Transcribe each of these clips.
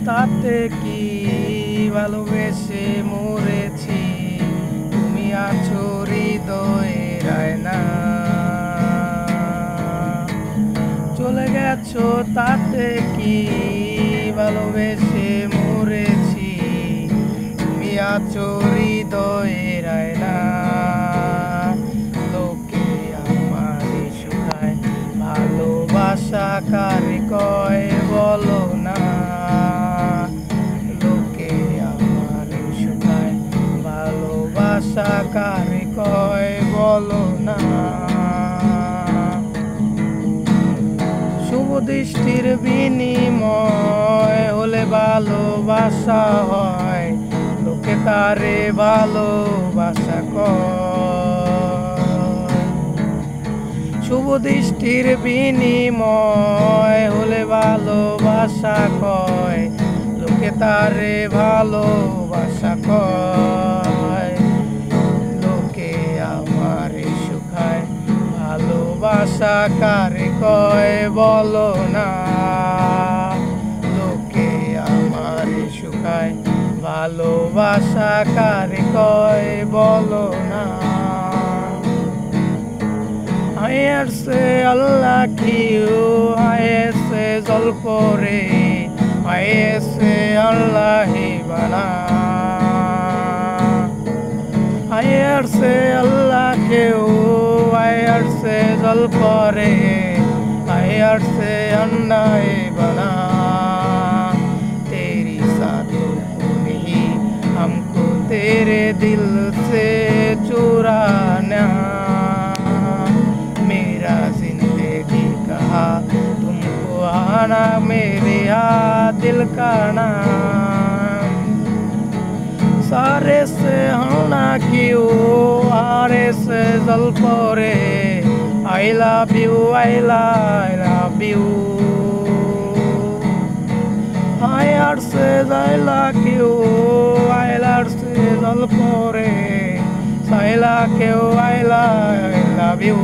তাতে কি, ভালোবেসে মরেছি। তুমি আছো হৃদয়ের আয়না, চলে গেছো তাতে কি, ভালোবেসে মরেছি। তুমি আছো হৃদয়ের আয়না, লোকে আমারে শুকায়, ভালোবাসা কারে কয় বলো না। লোকে আমারে শুকায়, ভালোবাসা কারে কয় বলো না। শুভ দৃষ্টির বিনিময় হলে ভালোবাসা হয়, লোকে তারে ভালোবাসা কয়। শুভ দৃষ্টির বিনিময় হলে ভালোবাসা কয়, লোকে তারে ভালোবাসা কয়। লোকে আমারে শুকায়, ভালোবাসা কারে কয় বলো না। লোকে আমারে শুকায়, ভালোবাসা কারে কয় বলো না। হায়ার সে আল্লাহ কিউ, হায়ার সে জল পরে, হায়ার সে আল্লাহ বানা। হায়ার সে আল্লাহ কেউ, হায়ার সে জল পরে, हायर से अन्ना बना। तेरी साथों को नहीं हमको तेरे दिल से चुराना। मेरा जिंदगी कहा तुमको आना, मेरे यहाँ दिल का नाम। सारे से हलना क्यों, हारे से जल परे। I love you, I love you. I heart says I like you, I heart says all for it. I like you, I love you.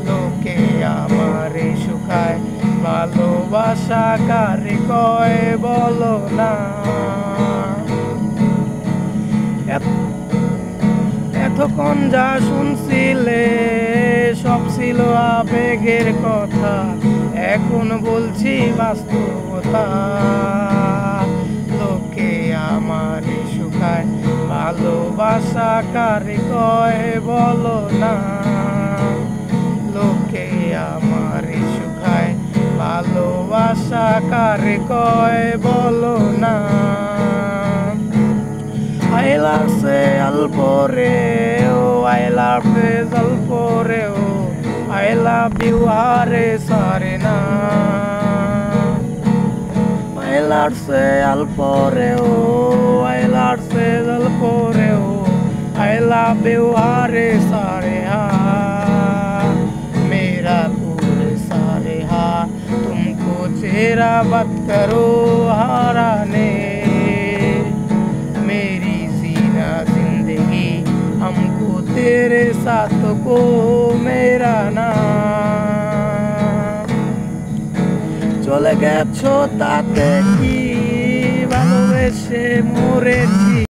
লোকে আমারে শুকায়, ভালোবাসা কারে কয় বলো না। এতক্ষণ যা শুনছিলে সব ছিল আবেগের কথা, এখন বলছি বাস্তবতা। লোকে আমারে শুকায়, ভালোবাসা কারে কয় বলো না। লোকে আমারে শুকায়, ভালোবাসা কারে কয় বলো না। I love se al poreo, I love se al poreo, I love you hare sare na. I love se al poreo, I love se al poreo, I love you hare sare ha. मेरा पूरे सारे हा तुमको चेहरा मत करो हाराने। हमको तेरे साथ को मेरा नाम। চলে গেছো তাতে কি, ভালোবেসে মরেছি।